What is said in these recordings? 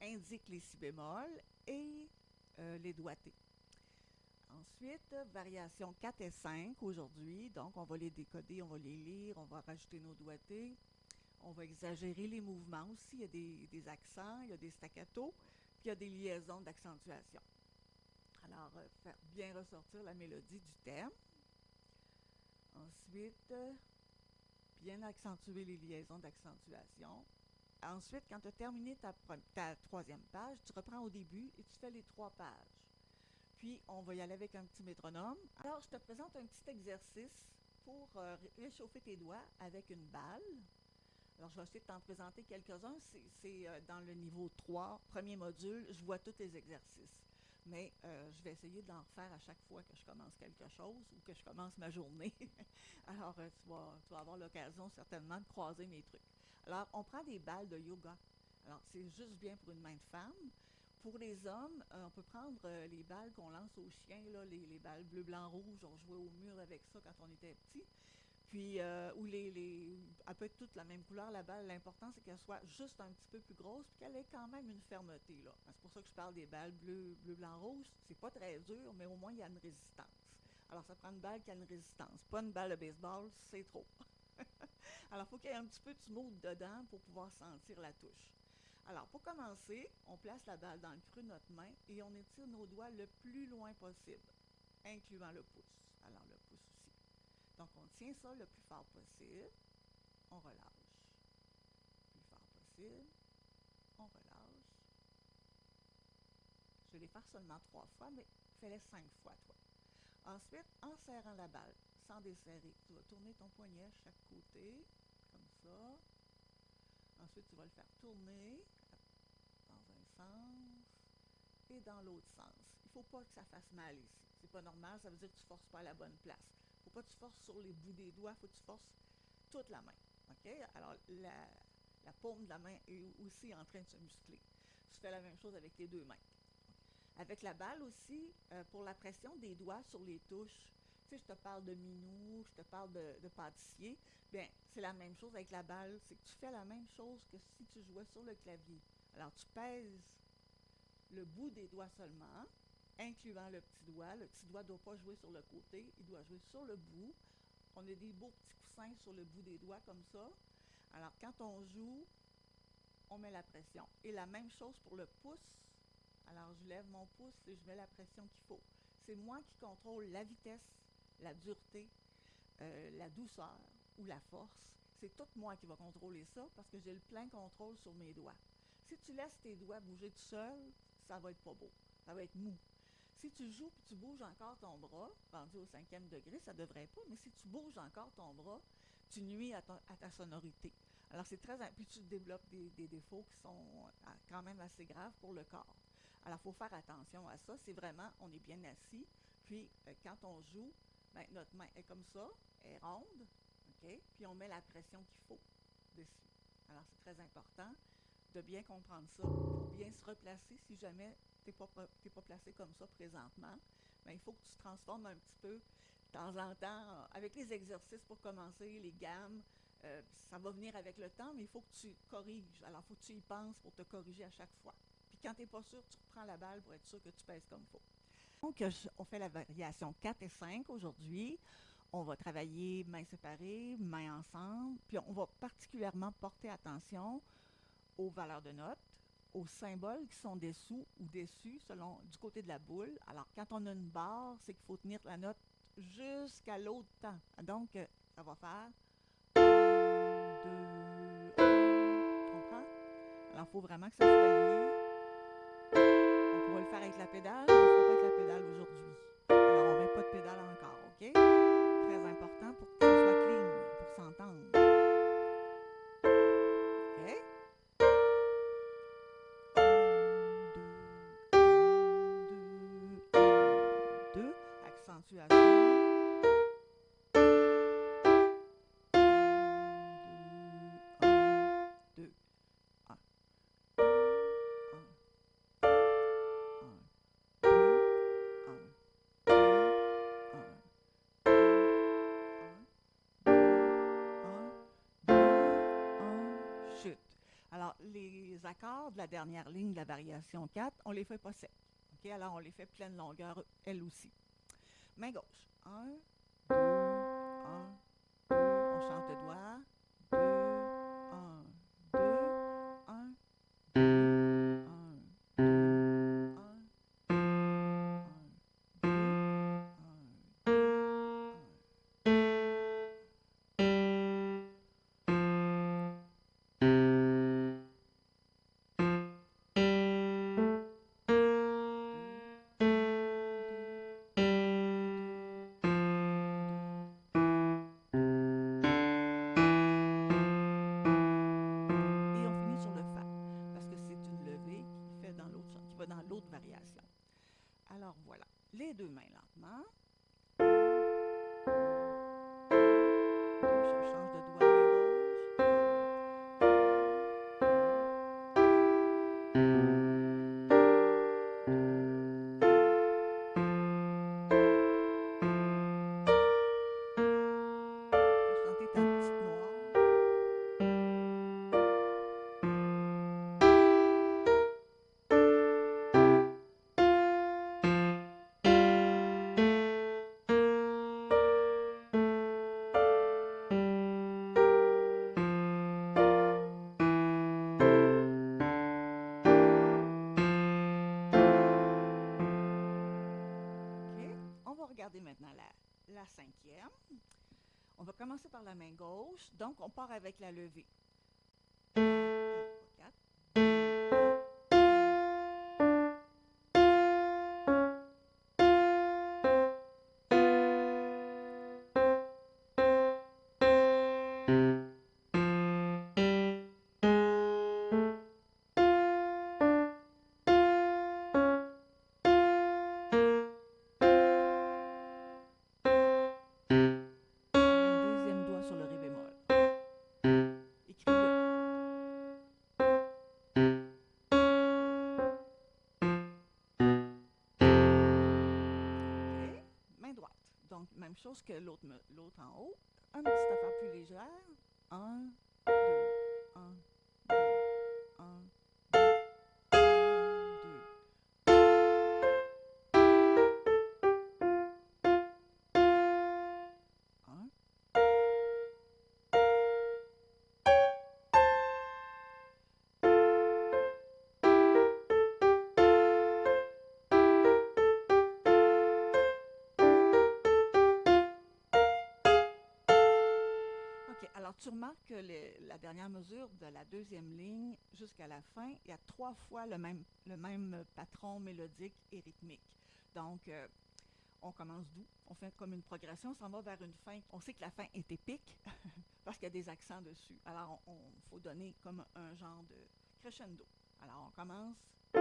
indique les si bémols et les doigtés. Ensuite, variation 4 et 5 aujourd'hui. Donc, on va les décoder, on va les lire, on va rajouter nos doigtés. On va exagérer les mouvements aussi. Il y a des accents, il y a des staccatos, puis il y a des liaisons d'accentuation. Alors, faire bien ressortir la mélodie du thème. Ensuite, bien accentuer les liaisons d'accentuation. Ensuite, quand tu as terminé ta troisième page, tu reprends au début et tu fais les 3 pages. Puis, on va y aller avec un petit métronome. Alors, je te présente un petit exercice pour réchauffer tes doigts avec une balle. Alors, je vais essayer de t'en présenter quelques-uns. C'est dans le niveau 3, premier module, je vois tous les exercices. Mais je vais essayer d'en refaire à chaque fois que je commence quelque chose ou que je commence ma journée. Alors, tu vas avoir l'occasion certainement de croiser mes trucs. Alors, on prend des balles de yoga. Alors, c'est juste bien pour une main de femme. Pour les hommes, on peut prendre les balles qu'on lance aux chiens, là, les balles bleu, blanc, rouge. On jouait au mur avec ça quand on était petit. Puis, ou elle peut être toute la même couleur, la balle. L'important, c'est qu'elle soit juste un petit peu plus grosse puis qu'elle ait quand même une fermeté, là. C'est pour ça que je parle des balles bleu, blanc, rouge. C'est pas très dur, mais au moins, il y a une résistance. Alors, ça prend une balle qui a une résistance. Pas une balle de baseball, c'est trop. Alors, il faut qu'il y ait un petit peu de smooth dedans pour pouvoir sentir la touche. Alors, pour commencer, on place la balle dans le creux de notre main et on étire nos doigts le plus loin possible, incluant le pouce. Alors, le pouce aussi. Donc, on tient ça le plus fort possible. On relâche. Plus fort possible. On relâche. Je vais les faire seulement 3 fois, mais fais-les 5 fois, toi. Ensuite, en serrant la balle, sans desserrer, tu vas tourner ton poignet à chaque côté, comme ça. Ensuite, tu vas le faire tourner dans un sens et dans l'autre sens. Il ne faut pas que ça fasse mal ici. C'est pas normal, ça veut dire que tu ne forces pas à la bonne place. Il ne faut pas que tu forces sur les bouts des doigts, il faut que tu forces toute la main. OK? Alors, la paume de la main est aussi en train de se muscler. Tu fais la même chose avec tes 2 mains. Avec la balle aussi, pour la pression des doigts sur les touches, tu sais, je te parle de minou, je te parle de pâtissier, bien, c'est la même chose avec la balle, c'est que tu fais la même chose que si tu jouais sur le clavier. Alors, tu pèses le bout des doigts seulement, incluant le petit doigt. Le petit doigt ne doit pas jouer sur le côté, il doit jouer sur le bout. On a des beaux petits coussins sur le bout des doigts comme ça. Alors, quand on joue, on met la pression. Et la même chose pour le pouce. Alors, je lève mon pouce et je mets la pression qu'il faut. C'est moi qui contrôle la vitesse, la dureté, la douceur ou la force. C'est tout moi qui va contrôler ça parce que j'ai le plein contrôle sur mes doigts. Si tu laisses tes doigts bouger tout seul, ça va être pas beau. Ça va être mou. Si tu joues et tu bouges encore ton bras, rendu au 5e degré, ça ne devrait pas, mais si tu bouges encore ton bras, tu nuis à ta sonorité. Alors, c'est très. Puis tu développes des défauts qui sont quand même assez graves pour le corps. Alors, il faut faire attention à ça. C'est vraiment, on est bien assis. Puis, quand on joue, ben, notre main est comme ça, elle est ronde, OK? Puis, on met la pression qu'il faut dessus. Alors, c'est très important de bien comprendre ça pour bien se replacer si jamais tu n'es pas placé comme ça présentement. Ben, il faut que tu te transformes un petit peu de temps en temps avec les exercices pour commencer, les gammes. Ça va venir avec le temps, mais il faut que tu corriges. Alors, il faut que tu y penses pour te corriger à chaque fois. Puis quand tu n'es pas sûr, tu reprends la balle pour être sûr que tu pèses comme il faut. Donc, on fait la variation 4 et 5 aujourd'hui. On va travailler mains séparées, mains ensemble. Puis on va particulièrement porter attention aux valeurs de notes, aux symboles qui sont dessous ou dessus selon du côté de la boule. Alors, quand on a une barre, c'est qu'il faut tenir la note jusqu'à l'autre temps. Donc, ça va faire 2, 1. Tu comprends? Alors, il faut vraiment que ça soit lié. On pourra le faire avec la pédale, mais on ne le fera pas avec la pédale aujourd'hui. Alors, on ne met pas de pédale encore, OK? Très important pour que ça soit clean, pour s'entendre. OK? 2, accentuation. 2, 1, 2, 1, chute. Alors, Alors, les accords de la dernière ligne de la variation 4, on les fait pas secs. OK? Alors, on les fait pleine longueur, elles aussi. Main gauche. 1, 2, 1, 2. On change de doigt. 2, 1, 2, 1, 2, 1, 2, 1, 2, 1, 2, 1. Alors voilà, les deux mains lentement. 1, 2, 2, je change de doigt, main gauche. Chanter ta petite noire. On va regarder maintenant la cinquième. On va commencer par la main gauche. Donc, on part avec la levée. 4. Sur le ré bémol. Écris-le. OK. Main droite. Donc, même chose que l'autre en haut. Un petit affaire plus légère. 1, 2, 1, 2, 1, 2, 1. OK, alors tu remarques que la dernière mesure de la deuxième ligne jusqu'à la fin, il y a 3 fois le même patron mélodique et rythmique. Donc, on commence doux, on fait comme une progression, on s'en va vers une fin. On sait que la fin est épique parce qu'il y a des accents dessus. Alors, il faut donner comme un genre de crescendo. Alors, on commence. Il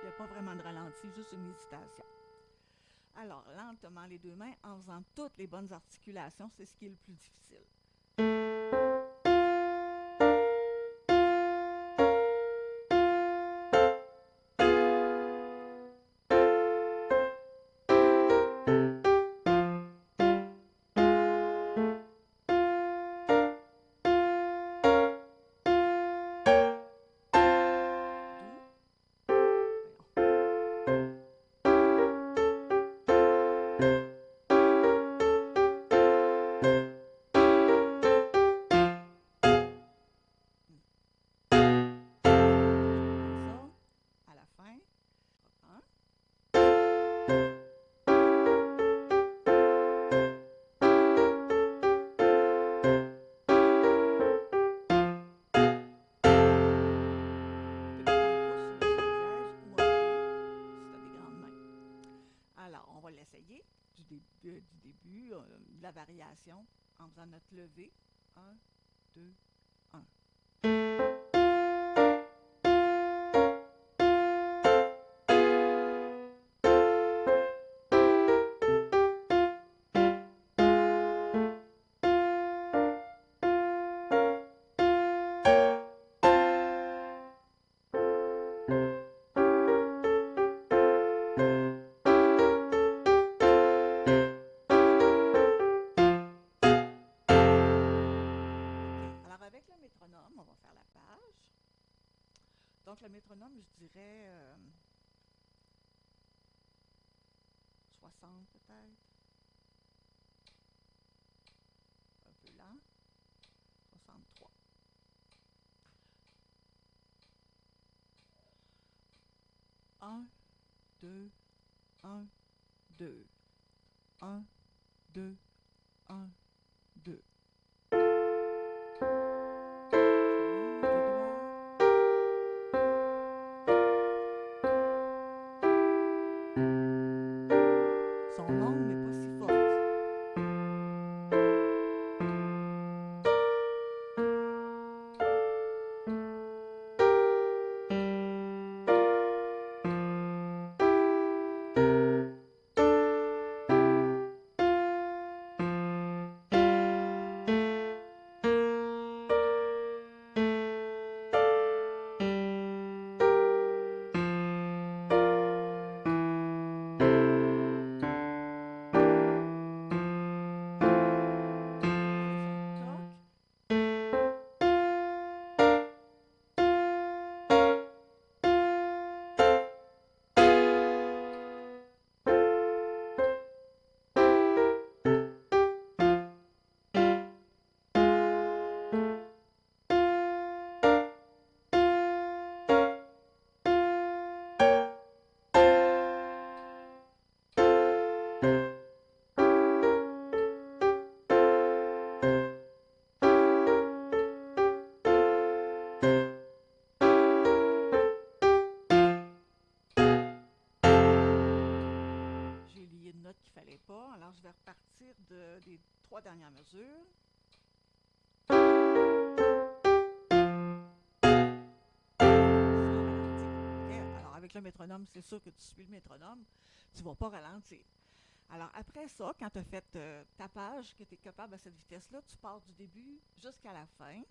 n'y a pas vraiment de ralenti, juste une hésitation. Alors, lentement les deux mains en faisant toutes les bonnes articulations, c'est ce qui est le plus difficile. Alors, on va l'essayer du début, de la variation, en faisant notre levée. 1, 2, 1. Donc, le métronome, je dirais 60 peut-être. Un peu lent. 63. 1, 2, 1, 2. 1, 2, 1, 2. Sont longues, mais pas si fortes. J'ai oublié une note qu'il ne fallait pas, alors je vais repartir des 3 dernières mesures. Alors, avec le métronome, c'est sûr que tu suis le métronome, tu ne vas pas ralentir. Alors, après ça, quand tu as fait ta page, que tu es capable à cette vitesse-là, tu pars du début jusqu'à la fin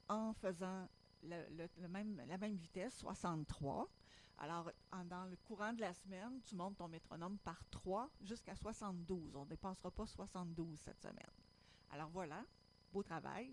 en faisant la même vitesse, 63. Alors, dans le courant de la semaine, tu montes ton métronome par 3 jusqu'à 72. On ne dépassera pas 72 cette semaine. Alors voilà, beau travail.